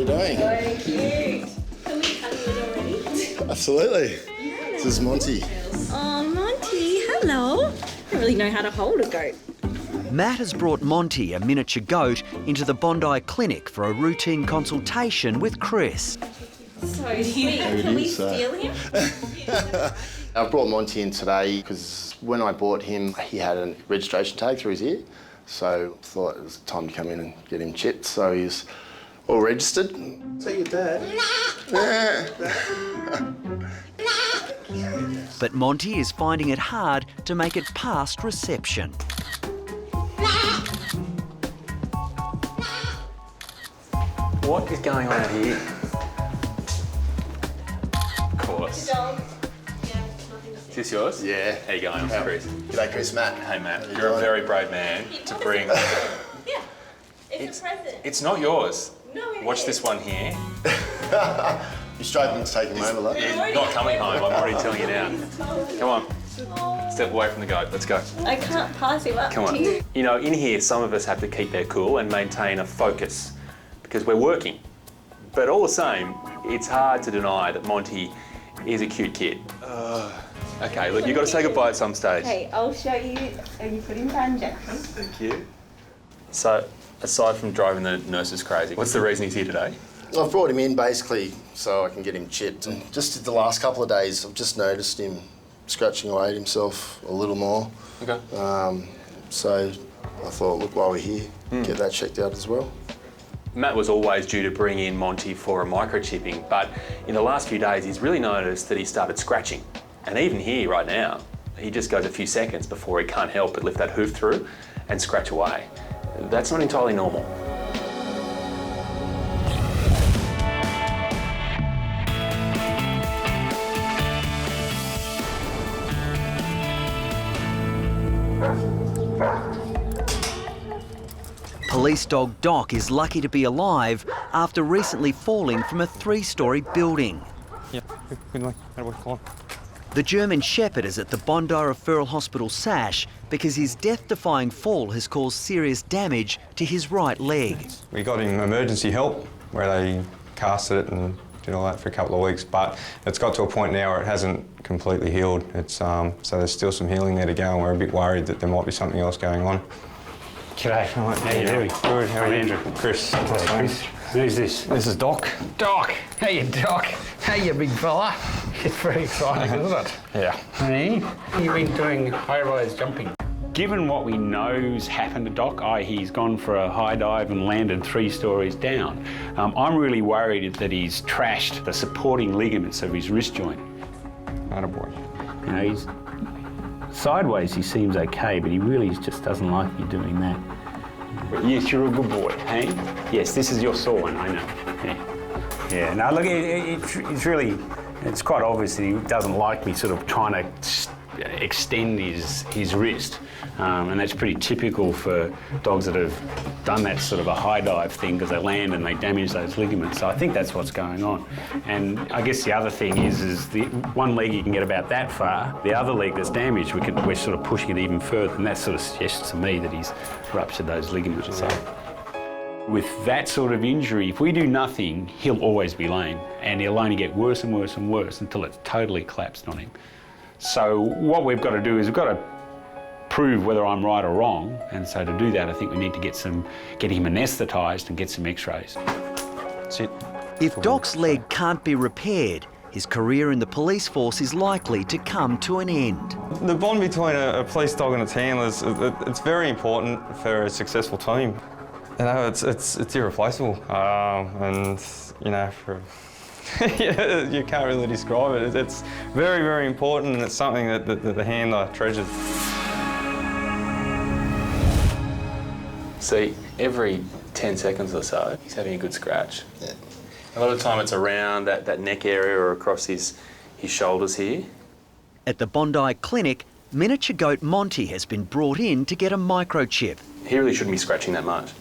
you doing? So cute. Can we cuddle it already? Absolutely. This is Monty. Oh, Monty, hello. I don't really know how to hold a goat. Matt has brought Monty, a miniature goat, into the Bondi Clinic for a routine consultation with Chris. So sweet. Can we steal him? I brought Monty in today because when I bought him, he had a registration tag through his ear. So I thought it was time to come in and get him chipped. So he's all registered. Is that your dad? But Monty is finding it hard to make it past reception. What is going on out here? Of course. Is this yours? Yeah. How you going? I'm Chris. G'day, Chris. Matt. Hey, Matt. You're a very brave man to bring... Yeah, it's a present. It's not yours. No, it Watch is. this one here. You struggling to take him home, love? He's not coming home. I'm already telling you now. Come on. Step away from the goat. Let's go. I can't pass him up Come on. to you. You know, in here, some of us have to keep their cool and maintain a focus because we're working. But all the same, it's hard to deny that Monty is a cute kid. Okay, look, you've got to say goodbye at some stage. Okay, I'll show you how you put him down, Jackson. Thank you. So, aside from driving the nurses crazy, what's the reason he's here today? I've brought him in basically so I can get him chipped. And just the last couple of days, I've just noticed him scratching away at himself a little more. Okay. So I thought, look, while we're here, get that checked out as well. Matt was always due to bring in Monty for a microchipping, but in the last few days, he's really noticed that he started scratching. And even here right now, he just goes a few seconds before he can't help but lift that hoof through and scratch away. That's not entirely normal. Police dog Doc is lucky to be alive after recently falling from a 3-storey building. Yeah, good luck. The German Shepherd is at the Bondi Referral Hospital SASH because his death-defying fall has caused serious damage to his right leg. We got him emergency help where they casted it and did all that for a couple of weeks, but it's got to a point now where it hasn't completely healed. It's so there's still some healing there to go, and we're a bit worried that there might be something else going on. G'day. How you doing? Good. How are you? Andrew. Chris. Chris. Who's this? This is Doc. Doc. Hey, Doc. Hey, you big fella. It's very exciting, isn't it? Yeah. Hey, you've been doing high-rise jumping. Given what we know's happened to Doc, he's gone for a high dive and landed 3 stories down. I'm really worried that he's trashed the supporting ligaments of his wrist joint. Attaboy. You know, he's sideways he seems okay, but he really just doesn't like you doing that. But yes, you're a good boy, hey? Yes, this is your sore one, I know. Yeah. Yeah, no, look, it's really, it's quite obvious that he doesn't like me sort of trying to extend his wrist. And that's pretty typical for dogs that have done that sort of a high dive thing because they land and they damage those ligaments. So I think that's what's going on. And I guess the other thing is the one leg you can get about that far, the other leg that's damaged, we're sort of pushing it even further, and that sort of suggests to me that he's ruptured those ligaments. So with that sort of injury, if we do nothing, he'll always be lame, and he'll only get worse and worse and worse until it's totally collapsed on him. So what we've got to do is we've got to prove whether I'm right or wrong, and so to do that I think we need to get him anaesthetised and get some x-rays. That's it. If Doc's leg can't be repaired, his career in the police force is likely to come to an end. The bond between a police dog and its handlers, it's very important for a successful team. You know, it's irreplaceable, and you know, you can't really describe it. It's very, very important, and it's something that the handler treasures. See, every 10 seconds or so, he's having a good scratch. Yeah. A lot of the time it's around that neck area or across his shoulders here. At the Bondi Clinic, miniature goat Monty has been brought in to get a microchip. He really shouldn't be scratching that much.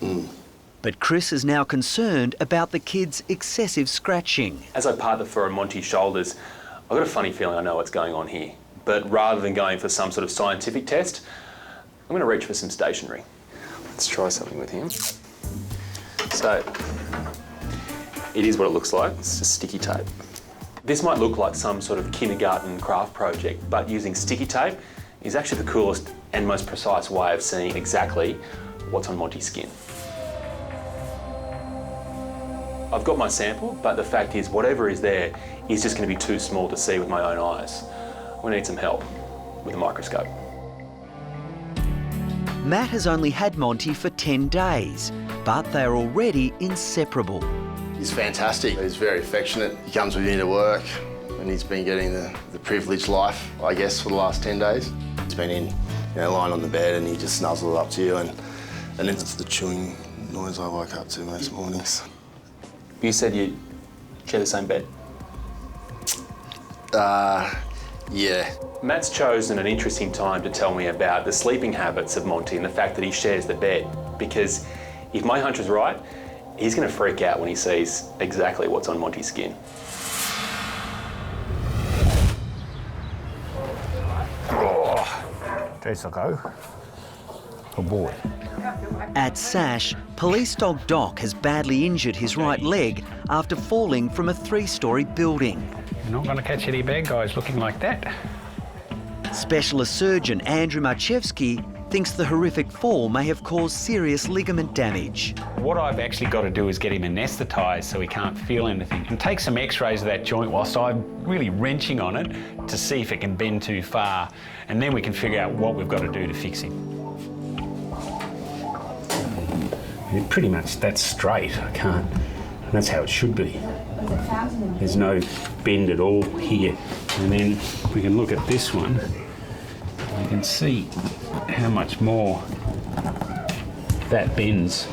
But Chris is now concerned about the kid's excessive scratching. As I part the fur on Monty's shoulders, I've got a funny feeling I know what's going on here. But rather than going for some sort of scientific test, I'm going to reach for some stationery. Let's try something with him. So, It is what it looks like. It's just sticky tape. This might look like some sort of kindergarten craft project, but using sticky tape is actually the coolest and most precise way of seeing exactly what's on Monty's skin. I've got my sample, but the fact is whatever is there is just going to be too small to see with my own eyes. We need some help with a microscope. Matt has only had Monty for 10 days, but they're already inseparable. He's fantastic. He's very affectionate. He comes with me to work and he's been getting the privileged life, I guess, for the last 10 days. He's been in, lying on the bed and he just snuzzles up to you and then it's the chewing noise I wake up to most mornings. You said you share the same bed? Yeah. Matt's chosen an interesting time to tell me about the sleeping habits of Monty and the fact that he shares the bed, because if my hunch is right, he's going to freak out when he sees exactly what's on Monty's skin. There's a go. Oh boy. At SASH, police dog Doc has badly injured his right leg after falling from a 3-storey building. You're not going to catch any bad guys looking like that. Specialist surgeon Andrew Marchevsky thinks the horrific fall may have caused serious ligament damage. What I've actually got to do is get him anaesthetised so he can't feel anything and take some x-rays of that joint whilst I'm really wrenching on it to see if it can bend too far, and then we can figure out what we've got to do to fix him. Pretty much that's straight, I can't. That's how it should be. There's no bend at all here. And then we can look at this one. We can see how much more that bends.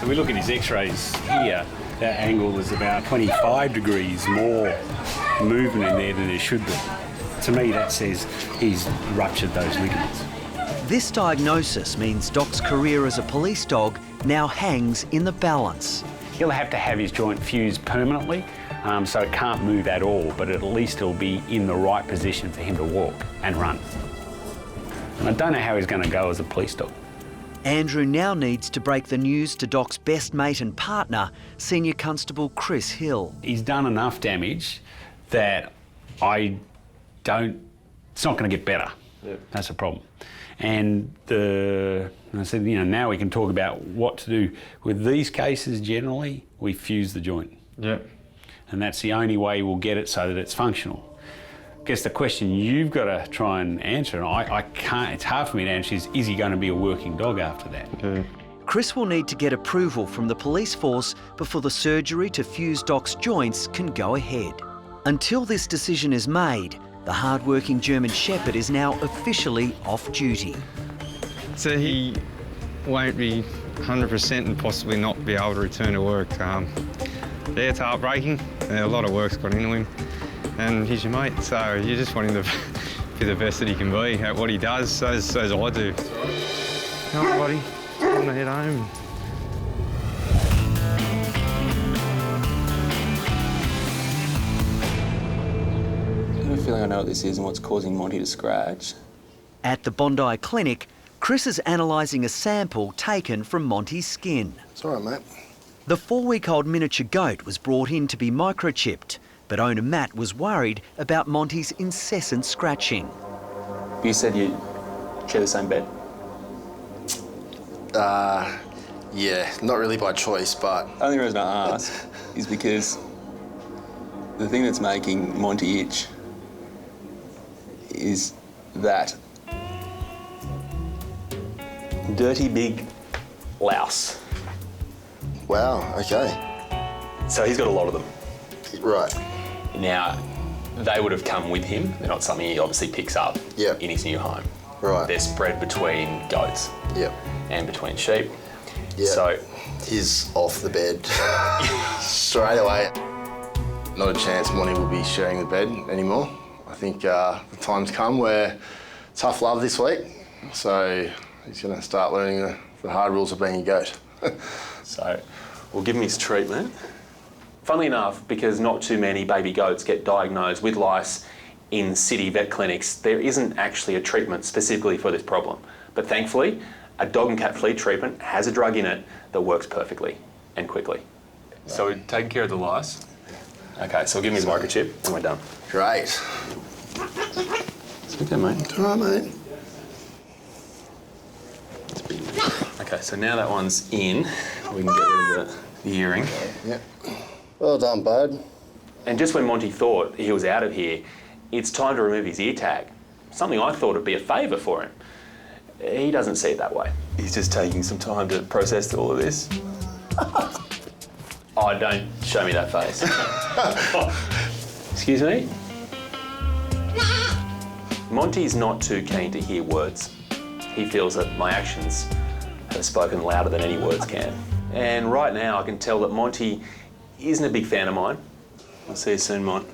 So we look at his x-rays here. That angle is about 25 degrees more movement in there than there should be. To me, that says he's ruptured those ligaments. This diagnosis means Doc's career as a police dog now hangs in the balance. He'll have to have his joint fused permanently, so it can't move at all, but at least it'll be in the right position for him to walk and run. And I don't know how he's going to go as a police dog. Andrew now needs to break the news to Doc's best mate and partner, Senior Constable Chris Hill. He's done enough damage that it's not going to get better. Yep. That's a problem. And I said, now we can talk about what to do. With these cases, generally, we fuse the joint. Yep. And that's the only way we'll get it so that it's functional. I guess the question you've got to try and answer, and I can't, it's hard for me to answer, is he going to be a working dog after that? Yeah. Chris will need to get approval from the police force before the surgery to fuse Doc's joints can go ahead. Until this decision is made, the hard-working German Shepherd is now officially off duty. So he won't be 100% and possibly not be able to return to work. Yeah, it's heartbreaking. A lot of work's gone into him. And he's your mate, so you just want him to be the best that he can be at what he does, so as I do. Come on, buddy. Time to head home. I have a feeling I know what this is and what's causing Monty to scratch. At the Bondi Clinic, Chris is analysing a sample taken from Monty's skin. It's all right, mate. The 4-week-old miniature goat was brought in to be microchipped, but owner Matt was worried about Monty's incessant scratching. You said you share the same bed? Yeah, not really by choice, but... The only reason I ask is because the thing that's making Monty itch is that dirty big louse. Wow, okay. So he's got a lot of them. Right. Now, they would have come with him. They're not something he obviously picks up Yep. in his new home. Right. They're spread between goats Yep. and between sheep. Yep. So he's off the bed straight away. Not a chance Monty will be sharing the bed anymore. I think the time's come where tough love this week. So he's going to start learning the hard rules of being a goat. So we'll give him his treatment. Funnily enough, because not too many baby goats get diagnosed with lice in city vet clinics, there isn't actually a treatment specifically for this problem. But thankfully, a dog and cat flea treatment has a drug in it that works perfectly and quickly. So we're taking care of the lice. Okay, so give me his microchip and we're done. Great. It's okay, mate. All right, mate. Okay, so now that one's in, we can get rid of the earring. Yep. Well done, bud. And just when Monty thought he was out of here, it's time to remove his ear tag. Something I thought would be a favour for him. He doesn't see it that way. He's just taking some time to process all of this. Oh, don't show me that face. Excuse me? Monty's not too keen to hear words. He feels that my actions have spoken louder than any words can. And right now I can tell that Monty isn't a big fan of mine. I'll see you soon, Mont.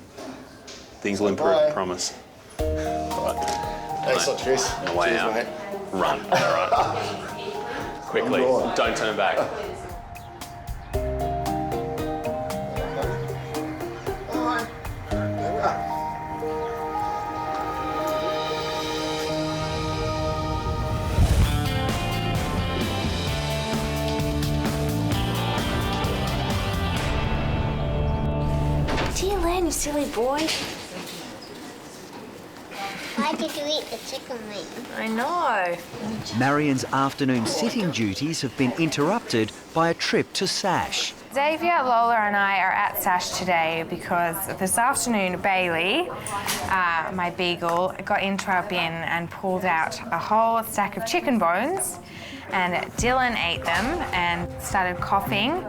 Things will improve, I promise. Right. Thanks a lot, Chris. On the way Cheers, out. mate. Run. All right. Quickly. Don't turn back. Dylan, you silly boy. Why did you eat the chicken wing? I know. Marion's afternoon sitting duties have been interrupted by a trip to SASH. Xavier, Lola and I are at SASH today because this afternoon Bailey, my beagle, got into our bin and pulled out a whole stack of chicken bones, and Dylan ate them and started coughing,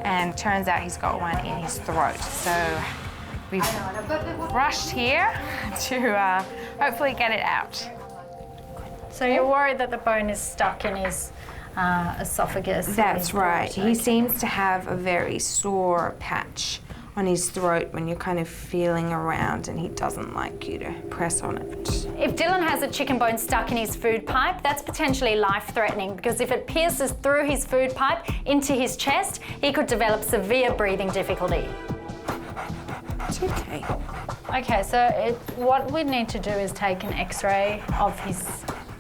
and turns out he's got one in his throat. So we've rushed here to hopefully get it out. So you're worried that the bone is stuck in his esophagus? That's right. He seems to have a very sore patch on his throat when you're kind of feeling around, and he doesn't like you to press on it. If Dylan has a chicken bone stuck in his food pipe, that's potentially life-threatening, because if it pierces through his food pipe into his chest, he could develop severe breathing difficulty. It's okay. Okay, so what we need to do is take an X-ray of his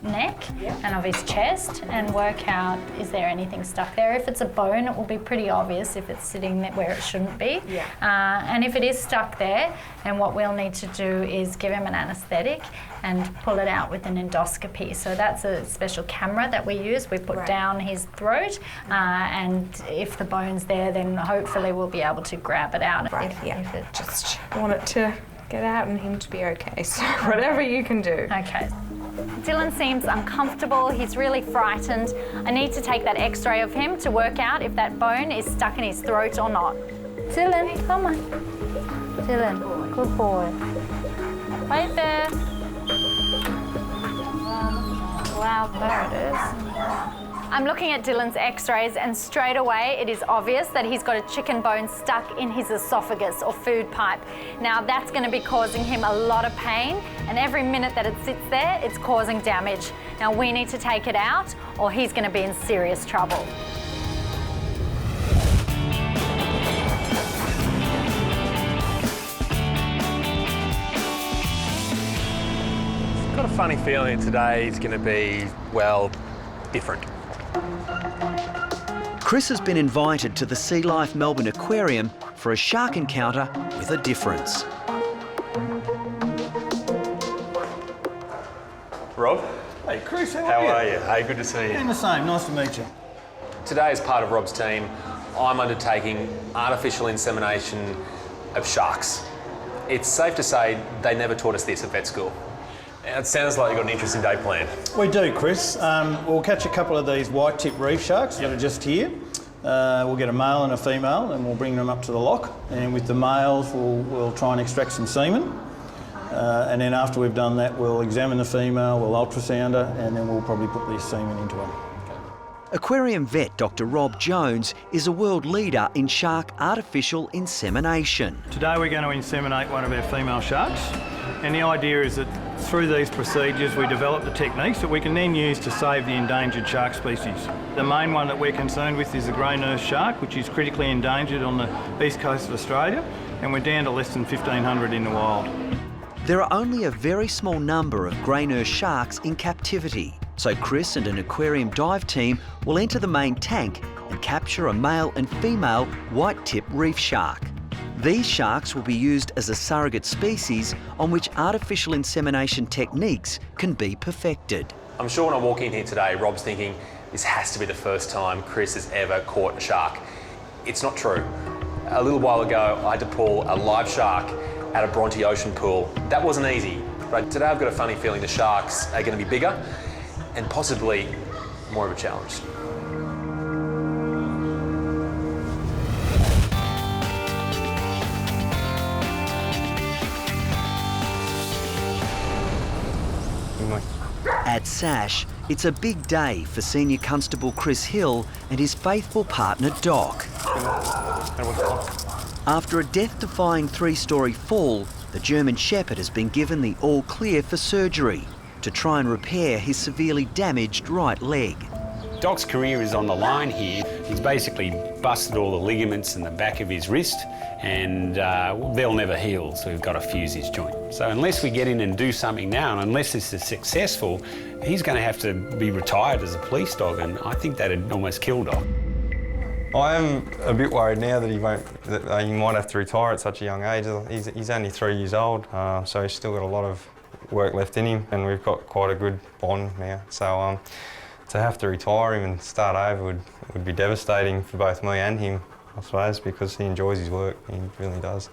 neck and of his chest and work out, is there anything stuck there? If it's a bone, it will be pretty obvious if it's sitting there where it shouldn't be. And if it is stuck there, then what we'll need to do is give him an anaesthetic and pull it out with an endoscopy. So that's a special camera that we use. We put down his throat, and if the bone's there, then hopefully we'll be able to grab it out. If it just want it to get out and him to be okay. So whatever you can do. Okay. Dylan seems uncomfortable, he's really frightened. I need to take that X-ray of him to work out if that bone is stuck in his throat or not. Dylan, come on. Dylan, good boy. Right there. Wow, there it is. I'm looking at Dylan's X-rays, and straight away it is obvious that he's got a chicken bone stuck in his esophagus or food pipe. Now that's going to be causing him a lot of pain, and every minute that it sits there, it's causing damage. Now we need to take it out, or he's going to be in serious trouble. I've got a funny feeling today is going to be, well, different. Chris has been invited to the Sea Life Melbourne Aquarium for a shark encounter with a difference. Rob? Hey Chris, how are you? Hey, good to see you. Doing the same, nice to meet you. Today, as part of Rob's team, I'm undertaking artificial insemination of sharks. It's safe to say they never taught us this at vet school. It sounds like you've got an interesting day planned. We do, Chris. We'll catch a couple of these white-tip reef sharks that are just here. We'll get a male and a female, and we'll bring them up to the lock. And with the males, we'll try and extract some semen. And then after we've done that, we'll examine the female, we'll ultrasound her, and then we'll probably put the semen into her. Aquarium vet Dr Rob Jones is a world leader in shark artificial insemination. Today we're going to inseminate one of our female sharks, and the idea is that through these procedures we develop the techniques that we can then use to save the endangered shark species. The main one that we're concerned with is the grey nurse shark, which is critically endangered on the east coast of Australia, and we're down to less than 1,500 in the wild. There are only a very small number of grey nurse sharks in captivity, so Chris and an aquarium dive team will enter the main tank and capture a male and female white-tip reef shark. These sharks will be used as a surrogate species on which artificial insemination techniques can be perfected. I'm sure when I walk in here today, Rob's thinking, this has to be the first time Chris has ever caught a shark. It's not true. A little while ago, I had to pull a live shark at a Bronte ocean pool. That wasn't easy, but today I've got a funny feeling the sharks are going to be bigger and possibly more of a challenge. At SASH, it's a big day for Senior Constable Chris Hill and his faithful partner Doc. After a death-defying 3-storey fall, the German Shepherd has been given the all-clear for surgery to try and repair his severely damaged right leg. Doc's career is on the line here. He's basically busted all the ligaments in the back of his wrist and they'll never heal, so we've got to fuse his joint. So unless we get in and do something now, and unless this is successful, he's going to have to be retired as a police dog, and I think that'd almost kill Doc. I am a bit worried now that he might have to retire at such a young age. He's only 3 years old, so he's still got a lot of work left in him, and we've got quite a good bond now. So to have to retire him and start over would be devastating for both me and him, I suppose, because he enjoys his work. He really does.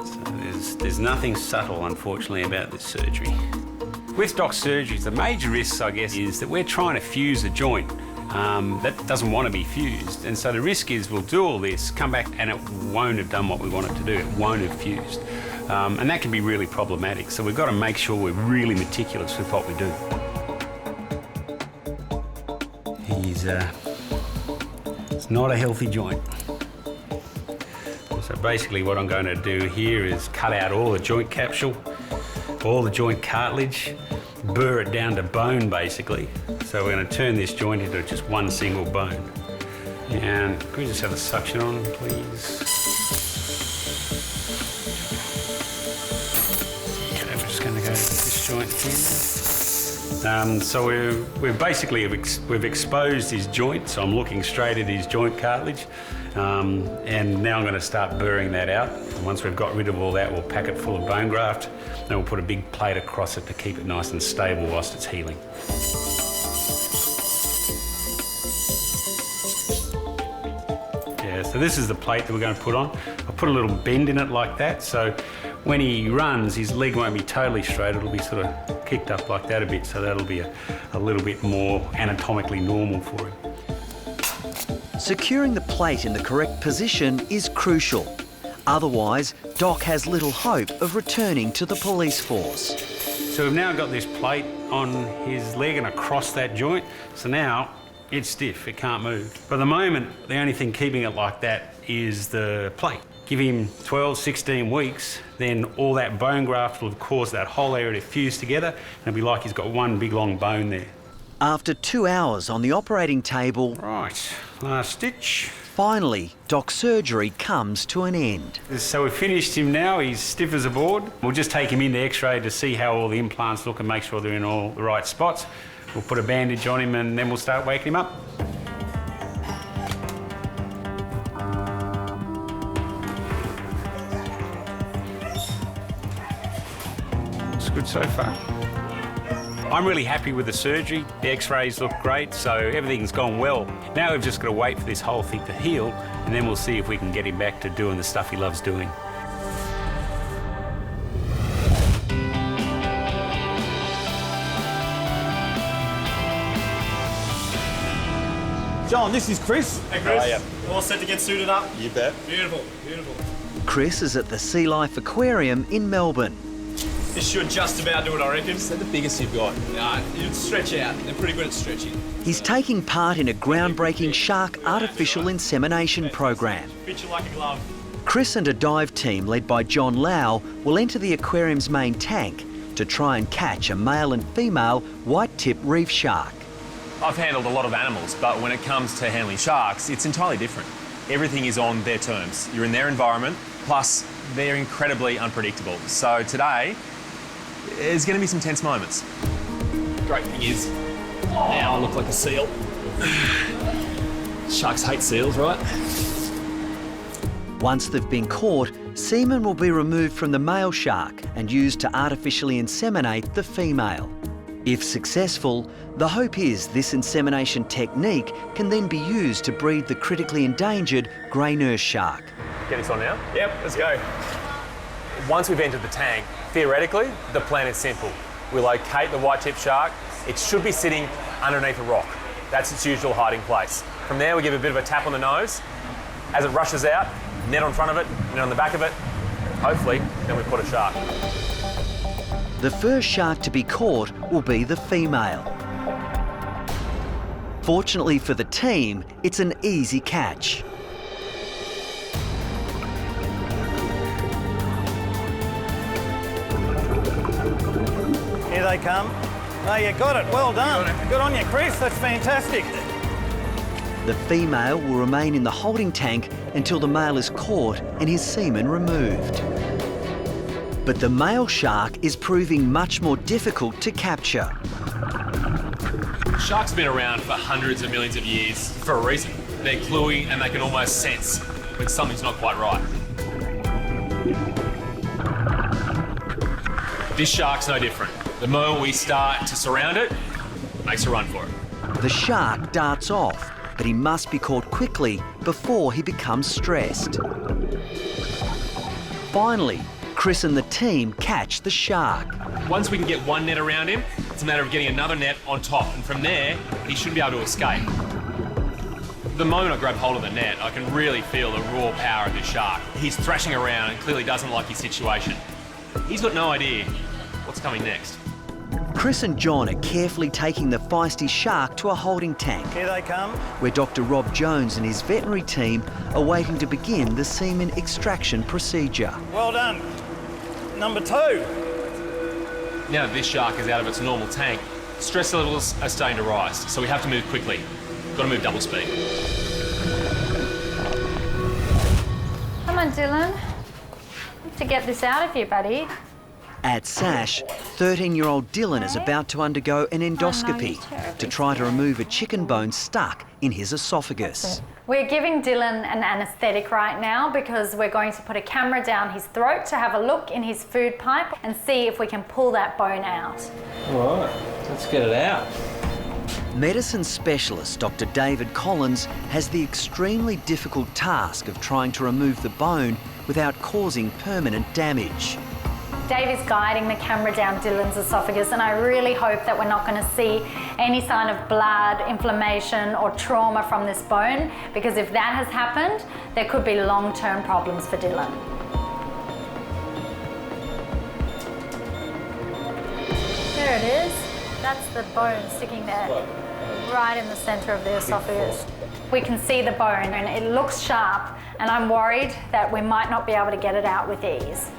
So there's nothing subtle, unfortunately, about this surgery. With Doc's surgeries, the major risks, I guess, is that we're trying to fuse a joint that doesn't want to be fused. And so the risk is we'll do all this, come back, and it won't have done what we want it to do. It won't have fused. And that can be really problematic. So we've got to make sure we're really meticulous with what we do. It's not a healthy joint. So basically what I'm going to do here is cut out all the joint capsule, all the joint cartilage, burr it down to bone basically. So we're going to turn this joint into just one single bone. And can we just have the suction on, please? Okay, we're just going to go to this joint here. So we've exposed his joint, so I'm looking straight at his joint cartilage. And now I'm going to start burring that out. And once we've got rid of all that, we'll pack it full of bone graft. Then we'll put a big plate across it to keep it nice and stable whilst it's healing. Yeah, so this is the plate that we're going to put on. I'll put a little bend in it like that, so when he runs, his leg won't be totally straight. It'll be sort of kicked up like that a bit, so that'll be a little bit more anatomically normal for him. Securing the plate in the correct position is crucial. Otherwise, Doc has little hope of returning to the police force. So we've now got this plate on his leg and across that joint, so now it's stiff, it can't move. For the moment, the only thing keeping it like that is the plate. Give him 12, 16 weeks, then all that bone graft will cause that whole area to fuse together, and it'll be like he's got one big long bone there. After 2 hours on the operating table... Right, last stitch. Finally, Doc's surgery comes to an end. So we've finished him now, he's stiff as a board. We'll just take him into X-ray to see how all the implants look and make sure they're in all the right spots. We'll put a bandage on him and then we'll start waking him up. It's good so far. I'm really happy with the surgery. The X-rays look great, so everything's gone well. Now we've just got to wait for this whole thing to heal, and then we'll see if we can get him back to doing the stuff he loves doing. John, this is Chris. Hey Chris, all set to get suited up? You bet. Beautiful, beautiful. Chris is at the Sea Life Aquarium in Melbourne. This should just about do it, I reckon. Is that the biggest you've got? You'd stretch out. They're pretty good at stretching. He's taking part in a groundbreaking shark artificial insemination program. Fit you like a glove. Chris and a dive team led by John Lau will enter the aquarium's main tank to try and catch a male and female white-tip reef shark. I've handled a lot of animals, but when it comes to handling sharks, it's entirely different. everything is on their terms. You're in their environment, plus they're incredibly unpredictable. So today, there's going to be some tense moments. Great thing is, now I look like a seal. Sharks hate seals, right? Once they've been caught, semen will be removed from the male shark and used to artificially inseminate the female. If successful, the hope is this insemination technique can then be used to breed the critically endangered grey nurse shark. Get this on now? Yep, let's go. Once we've entered the tank, theoretically, the plan is simple. We locate the white-tipped shark. It should be sitting underneath a rock. That's its usual hiding place. From there, we give a bit of a tap on the nose. As it rushes out, net on front of it, net on the back of it. Hopefully, then we put a shark. The first shark to be caught will be the female. Fortunately for the team, it's an easy catch. Here they come. Oh, you got it. Well done. Good on you, Chris. That's fantastic. The female will remain in the holding tank until the male is caught and his semen removed. But the male shark is proving much more difficult to capture. Sharks have been around for hundreds of millions of years for a reason. They're cluey and they can almost sense when something's not quite right. This shark's no different. The moment we start to surround it, it makes a run for it. The shark darts off, but he must be caught quickly before he becomes stressed. Finally, Chris and the team catch the shark. Once we can get one net around him, it's a matter of getting another net on top, and from there, he should be able to escape. The moment I grab hold of the net, I can really feel the raw power of this shark. He's thrashing around and clearly doesn't like his situation. He's got no idea what's coming next. Chris and John are carefully taking the feisty shark to a holding tank, Here they come. where Dr Rob Jones and his veterinary team are waiting to begin the semen extraction procedure. Well done. Number 2. Now that this shark is out of its normal tank, stress levels are starting to rise, so we have to move quickly. Got to move double speed. Come on, Dylan. To get this out of you, buddy. At SASH, 13-year-old Dylan is about to undergo an endoscopy to try to remove a chicken bone stuck in his esophagus. We're giving Dylan an anaesthetic right now because we're going to put a camera down his throat to have a look in his food pipe and see if we can pull that bone out. All right, let's get it out. Medicine specialist Dr David Collins has the extremely difficult task of trying to remove the bone without causing permanent damage. Dave is guiding the camera down Dylan's esophagus, and I really hope that we're not going to see any sign of blood, inflammation or trauma from this bone, because if that has happened, there could be long-term problems for Dylan. There it is. That's the bone sticking there, right in the centre of the esophagus. We can see the bone and it looks sharp, and I'm worried that we might not be able to get it out with ease.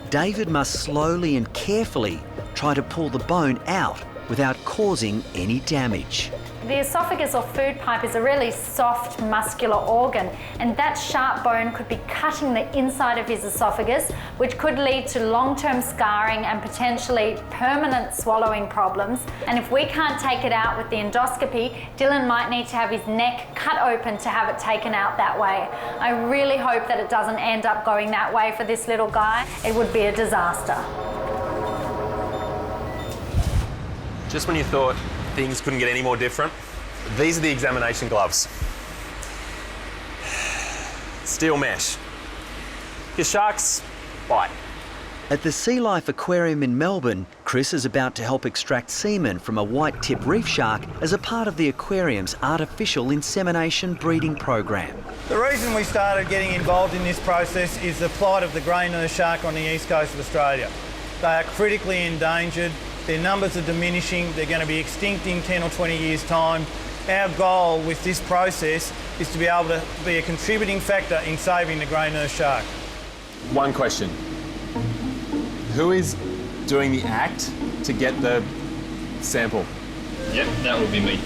David must slowly and carefully try to pull the bone out without causing any damage. The esophagus or food pipe is a really soft muscular organ, and that sharp bone could be cutting the inside of his esophagus, which could lead to long-term scarring and potentially permanent swallowing problems. And if we can't take it out with the endoscopy, Dylan might need to have his neck cut open to have it taken out that way. I really hope that it doesn't end up going that way for this little guy. It would be a disaster. Just when you thought things couldn't get any more different, these are the examination gloves. Steel mesh. Your sharks bite. At the Sea Life Aquarium in Melbourne, Chris is about to help extract semen from a white-tip reef shark as a part of the aquarium's artificial insemination breeding program. The reason we started getting involved in this process is the plight of the grey nurse shark on the east coast of Australia. They are critically endangered. Their numbers are diminishing. They're going to be extinct in 10 or 20 years' time. Our goal with this process is to be able to be a contributing factor in saving the grey nurse shark. One question. Who is doing the act to get the sample? Yep, that would be me.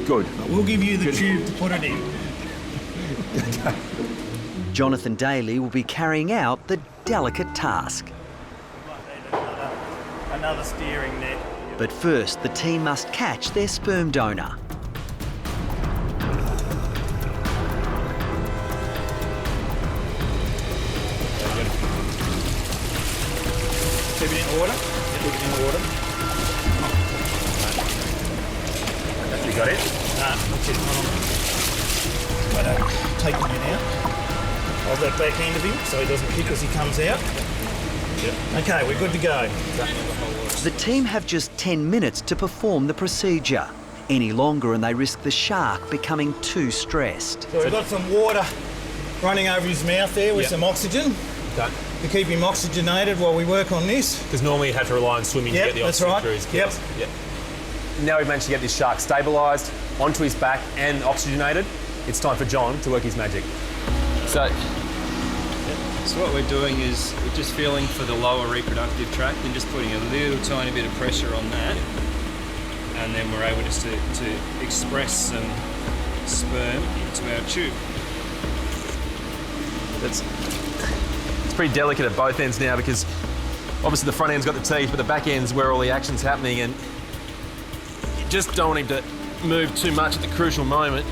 Good. We'll give you the tube to put it in. Jonathan Daly will be carrying out the delicate task. Another steering net. But first, the team must catch their sperm donor. Keep it in order. Keep it in order. You got it? Taking it out. Hold that back end of him so he doesn't kick as he comes out. Yep. Okay, we're good to go. The team have just 10 minutes to perform the procedure. Any longer and they risk the shark becoming too stressed. So we've got some water running over his mouth there with some oxygen. Okay. To keep him oxygenated while we work on this. Because normally you'd have to rely on swimming to get the oxygen through his gills. Yep. Now we've managed to get this shark stabilised, onto his back and oxygenated. It's time for John to work his magic. So what we're doing is we're just feeling for the lower reproductive tract and just putting a little tiny bit of pressure on that. And then we're able just to express some sperm into our tube. It's pretty delicate at both ends now because obviously the front end's got the teeth, but the back end's where all the action's happening, and you just don't want him to move too much at the crucial moment.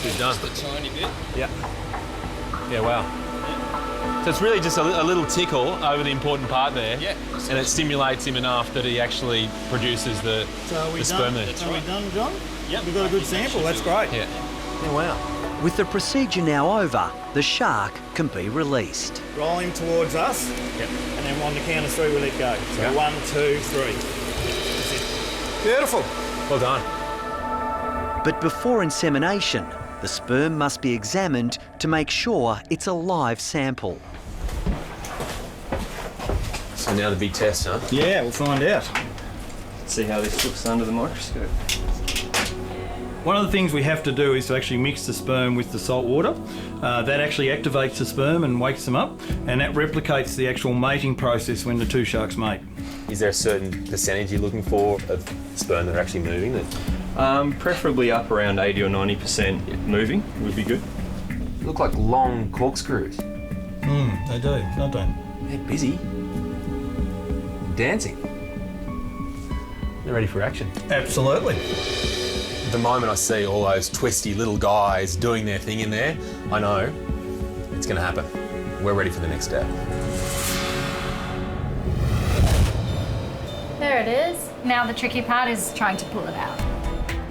He's done. Just a tiny bit. Yeah. Yeah, wow. So it's really just a little tickle over the important part there. Yeah. And it stimulates him enough that he actually produces the sperm there. Are we done, John? Yep. We've got a good sample, that's great. Yeah. Yeah, wow. With the procedure now over, the shark can be released. Roll him towards us. Yep. And then on the count of 3 we let go. So Okay. 1, 2, 3. That's it. Beautiful. Well done. But before insemination, the sperm must be examined to make sure it's a live sample. So now the big test, huh? Yeah, we'll find out. Let's see how this looks under the microscope. One of the things we have to do is to actually mix the sperm with the salt water. That actually activates the sperm and wakes them up, and that replicates the actual mating process when the two sharks mate. Is there a certain percentage you're looking for of sperm that are actually moving? Preferably up around 80 or 90% moving would be good. They look like long corkscrews. They do, don't they? They're busy. Dancing. They're ready for action. Absolutely. The moment I see all those twisty little guys doing their thing in there, I know it's going to happen. We're ready for the next step. There it is. Now the tricky part is trying to pull it out.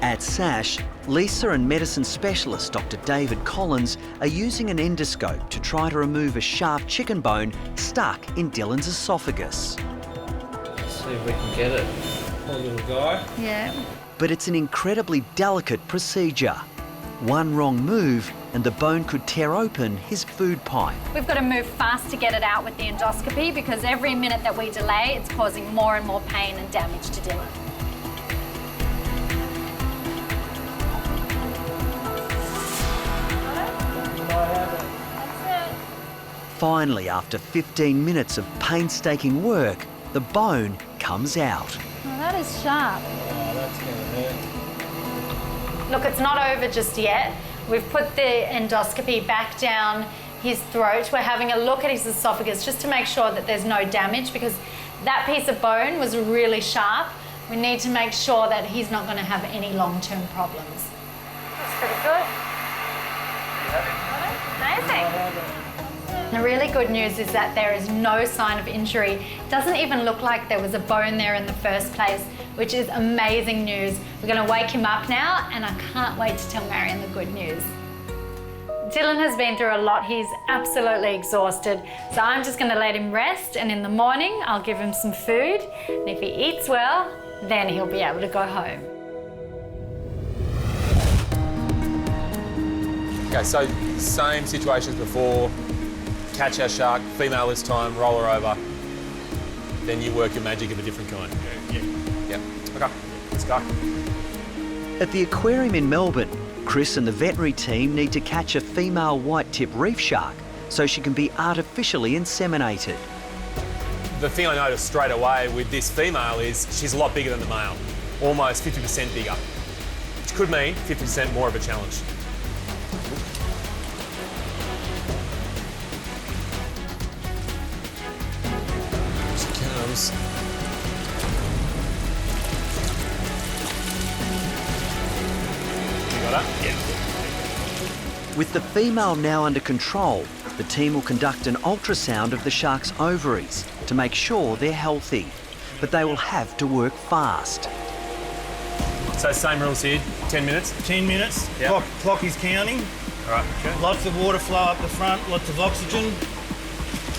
At SASH, Lisa and medicine specialist Dr David Collins are using an endoscope to try to remove a sharp chicken bone stuck in Dylan's esophagus. Let's see if we can get it. Poor little guy. Yeah. But it's an incredibly delicate procedure. One wrong move and the bone could tear open his food pipe. We've got to move fast to get it out with the endoscopy because every minute that we delay, it's causing more and more pain and damage to Dylan. Finally, after 15 minutes of painstaking work, the bone comes out. Oh, that is sharp. Oh, that's going to hurt. Look, it's not over just yet. We've put the endoscopy back down his throat. We're having a look at his esophagus just to make sure that there's no damage because that piece of bone was really sharp. We need to make sure that he's not going to have any long-term problems. That's pretty good. Amazing. The really good news is that there is no sign of injury. It doesn't even look like there was a bone there in the first place, which is amazing news. We're going to wake him up now, and I can't wait to tell Marion the good news. Dylan has been through a lot. He's absolutely exhausted. So I'm just going to let him rest, and in the morning I'll give him some food. And if he eats well, then he'll be able to go home. Okay, so same situation as before. Catch our shark, female this time, roll her over. Then you work your magic of a different kind. Yeah. Okay, let's go. At the aquarium in Melbourne, Chris and the veterinary team need to catch a female white-tip reef shark so she can be artificially inseminated. The thing I noticed straight away with this female is she's a lot bigger than the male. almost 50% bigger, which could mean 50% more of a challenge. Here she comes. You got her? Yeah. With the female now under control, the team will conduct an ultrasound of the shark's ovaries to make sure they're healthy. But they will have to work fast. So same rules here, 10 minutes? 10 minutes. Yep. Clock is counting. All right, okay. Lots of water flow up the front, lots of oxygen.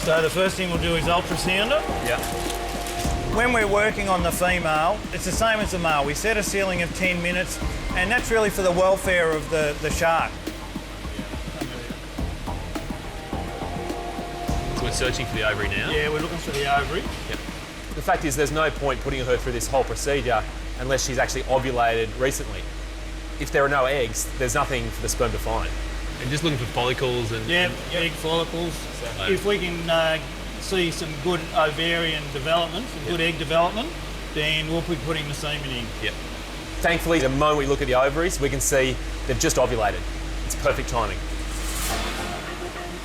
So the first thing we'll do is ultrasound it. Yeah. When we're working on the female, it's the same as the male. We set a ceiling of 10 minutes, and that's really for the welfare of the shark. So we're searching for the ovary now? Yeah, we're looking for the ovary. Yep. The fact is there's no point putting her through this whole procedure unless she's actually ovulated recently. If there are no eggs, there's nothing for the sperm to find. And just looking for follicles and... Yeah, egg follicles. If we can see some good ovarian development, some good egg development, then we'll be putting the semen in. Yep. Thankfully, the moment we look at the ovaries, we can see they've just ovulated. It's perfect timing.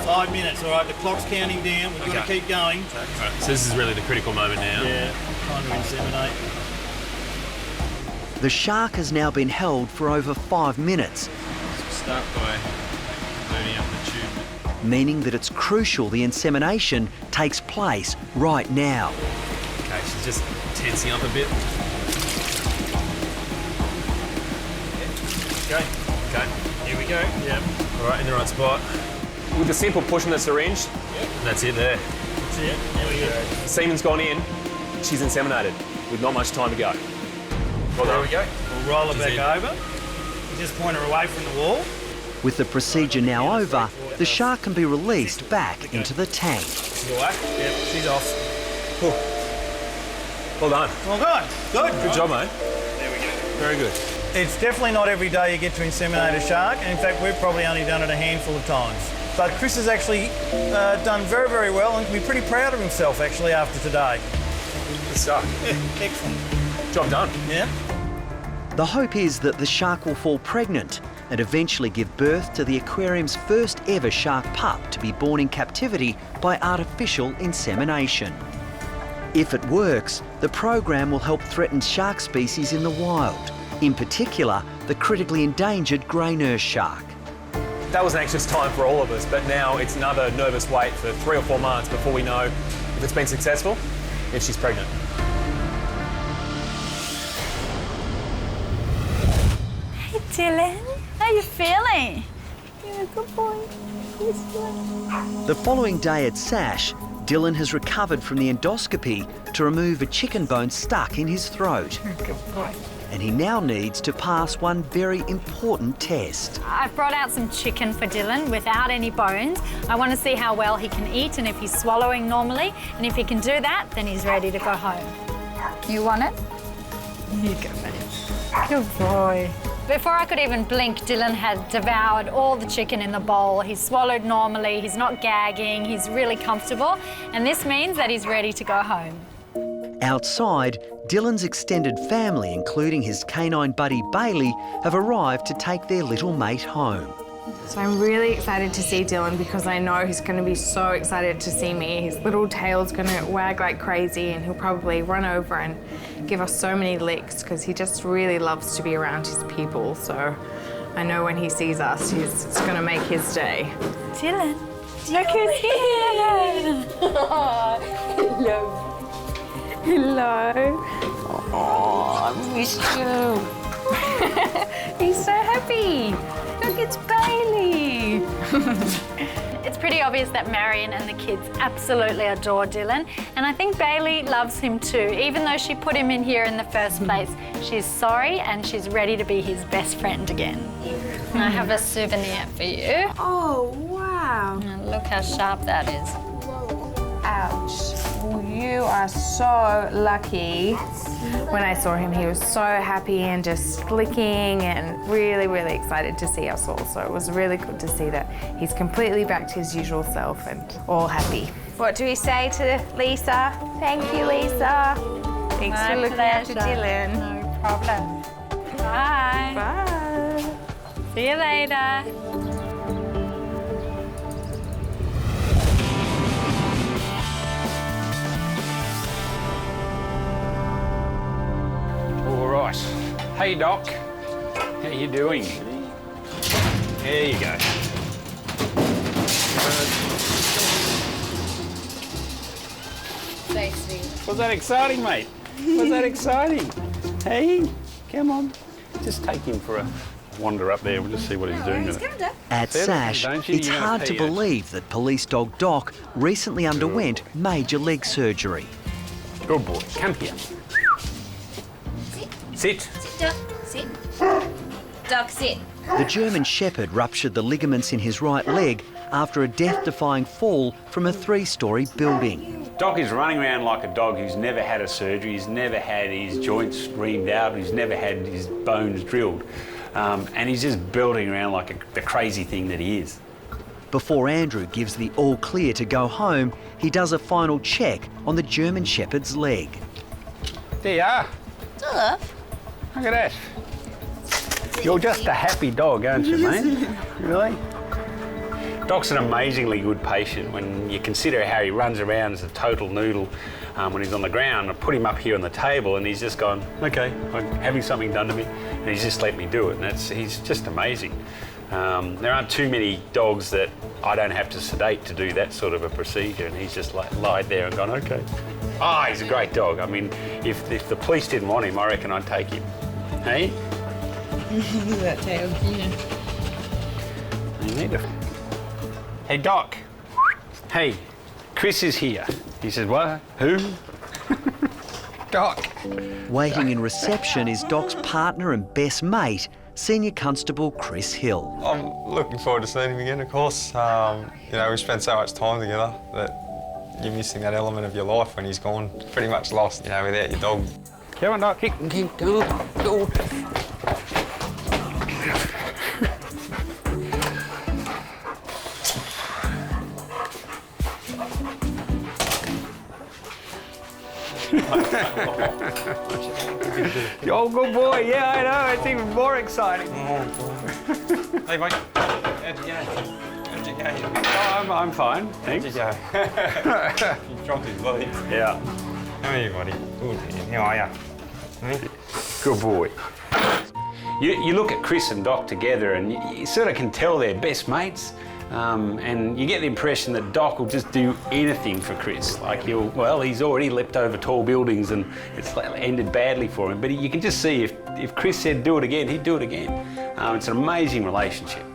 5 minutes, all right, the clock's counting down, we've got to keep going. Right, so this is really the critical moment now. Yeah, trying to inseminate. The shark has now been held for over 5 minutes. So start by loading up the tube. Meaning that it's crucial the insemination takes place right now. Okay, she's just tensing up a bit. Okay, here we go. Yep. All right, in the right spot. With a simple push on the syringe, that's it there. That's it, there we go. The semen's gone in, she's inseminated with not much time to go. Well, there we go. We'll roll her back over. You just point her away from the wall. With the procedure now over, the shark can be released back into the tank. She's all right? Yep, she's off. Well done. Well done. Good. Good job, mate. There we go. Very good. It's definitely not every day you get to inseminate a shark, and in fact we've probably only done it a handful of times. But Chris has actually done very, very well and can be pretty proud of himself actually after today. Good stuff. Excellent. Job done. Yeah. The hope is that the shark will fall pregnant and eventually give birth to the aquarium's first ever shark pup to be born in captivity by artificial insemination. If it works, the program will help threatened shark species in the wild, in particular the critically endangered grey nurse shark. That was an anxious time for all of us, but now it's another nervous wait for 3 or 4 months before we know if it's been successful, if she's pregnant. Hey Dylan, how you feeling? You're a good boy. The following day at SASH, Dylan has recovered from the endoscopy to remove a chicken bone stuck in his throat. You're a good boy. And he now needs to pass one very important test. I've brought out some chicken for Dylan without any bones. I want to see how well he can eat and if he's swallowing normally. And if he can do that, then he's ready to go home. You want it? Here you go, buddy. Good boy. Before I could even blink, Dylan had devoured all the chicken in the bowl. He's swallowed normally, he's not gagging, he's really comfortable. And this means that he's ready to go home. Outside, Dylan's extended family, including his canine buddy Bailey, have arrived to take their little mate home. So I'm really excited to see Dylan because I know he's going to be so excited to see me. His little tail's going to wag like crazy and he'll probably run over and give us so many licks because he just really loves to be around his people. So I know when he sees us, it's going to make his day. Dylan, look who's here! Hello. Hello. Oh, I miss you. He's so happy. Look, it's Bailey. It's pretty obvious that Marion and the kids absolutely adore Dylan, and I think Bailey loves him too. Even though she put him in here in the first place, she's sorry and she's ready to be his best friend again. I have a souvenir for you. Oh, wow. And look how sharp that is. Ouch. You are so lucky. When I saw him, he was so happy and just licking and really, really excited to see us all. So it was really good to see that he's completely back to his usual self and all happy. What do we say to Lisa? Thank you, Lisa. Thanks for looking after Dylan. No problem. Bye. Bye. See you later. All right. Hey, Doc. How you doing? There you go. Was that exciting, mate? Was that exciting? Hey, come on. Just take him for a wander up there. We'll just see what he's doing with it. At SASH, it's hard to believe that police dog Doc recently underwent major leg surgery. Good boy. Come here. Sit. Sit, Doc. Sit. Doc, sit. The German Shepherd ruptured the ligaments in his right leg after a death-defying fall from a 3-storey building. Doc is running around like a dog who's never had a surgery, he's never had his joints reamed out, he's never had his bones drilled. And he's just belting around like the crazy thing that he is. Before Andrew gives the all clear to go home, he does a final check on the German Shepherd's leg. There you are. Love. Look at that. You're just a happy dog, aren't you, mate? Really? Doc's an amazingly good patient when you consider how he runs around as a total noodle when he's on the ground. I put him up here on the table and he's just gone, okay, I'm having something done to me, and he's just let me do it, and he's just amazing. There aren't too many dogs that I don't have to sedate to do that sort of a procedure, and he's just lied there and gone, okay. He's a great dog. I mean, if the police didn't want him, I reckon I'd take him. Hey? Look at that tail, yeah. You need to... Hey, Doc. Hey, Chris is here. He says, what? Who? Doc. Waiting in reception is Doc's partner and best mate, Senior Constable Chris Hill. I'm looking forward to seeing him again, of course. You know, we spent so much time together that you're missing that element of your life when he's gone, pretty much lost, you know, without your dog. Come on, Doc, kick, go. Oh, good boy. Yeah, I know. It's even more exciting. Hey, mate. How'd you go? Oh, I'm fine. Thanks. How'd you go? You dropped his lead. Yeah. How are you, buddy? Good. How are you? Good boy. You look at Chris and Doc together and you sort of can tell they're best mates. And you get the impression that Doc will just do anything for Chris. Like he's already leapt over tall buildings and it's ended badly for him. But you can just see if Chris said do it again, he'd do it again. It's an amazing relationship.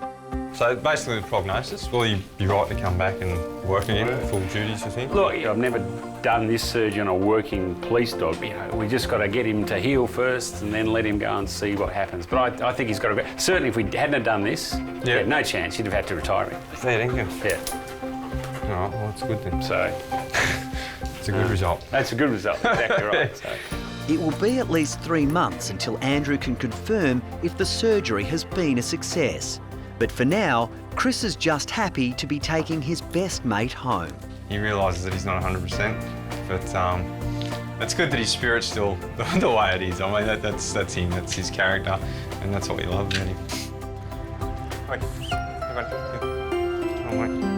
So basically the prognosis, will you be right to come back and work again, full duties, you think? Look, I've never done this surgery on a working police dog. You know, we just got to get him to heal first and then let him go and see what happens. But I think he's got to... Certainly if we hadn't have done this, yeah, no chance, he'd have had to retire him. Fair dinkum. Yeah. All right, well, that's a good thing. So... It's a good result. That's a good result, exactly right. So. It will be at least 3 months until Andrew can confirm if the surgery has been a success. But for now, Chris is just happy to be taking his best mate home. He realises that he's not 100%, but it's good that his spirit's still the way it is. I mean, that's him, that's his character, and that's what we love about him. Wait, come on. Oh, wait.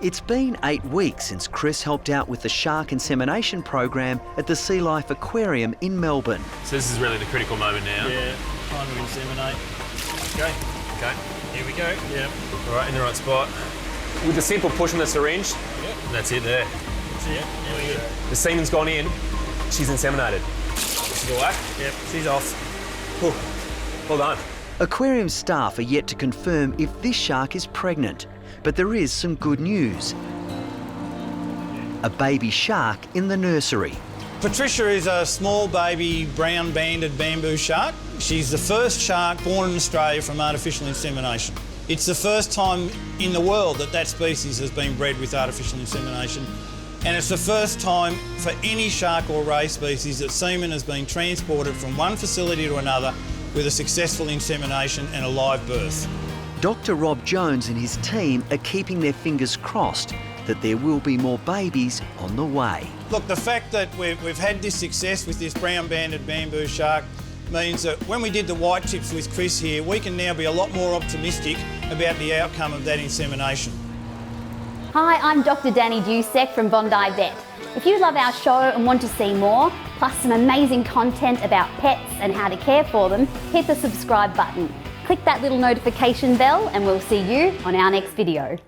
It's been 8 weeks since Chris helped out with the shark insemination program at the Sea Life Aquarium in Melbourne. So this is really the critical moment now. Yeah, time to inseminate. Okay, here we go. Yep. All right, in the right spot. With a simple push on the syringe, Yep. That's it there. That's it. There we go. The semen's gone in, she's inseminated. She's all right? Yep. She's off. Whew. Well done. Aquarium staff are yet to confirm if this shark is pregnant, but there is some good news. A baby shark in the nursery. Patricia is a small baby brown banded bamboo shark. She's the first shark born in Australia from artificial insemination. It's the first time in the world that species has been bred with artificial insemination, and it's the first time for any shark or ray species that semen has been transported from one facility to another with a successful insemination and a live birth. Dr Rob Jones and his team are keeping their fingers crossed that there will be more babies on the way. Look, the fact that we've had this success with this brown-banded bamboo shark means that when we did the white tips with Chris here, we can now be a lot more optimistic about the outcome of that insemination. Hi, I'm Dr Danny Dusek from Bondi Vet. If you love our show and want to see more, plus some amazing content about pets and how to care for them, hit the subscribe button. Click that little notification bell and we'll see you on our next video.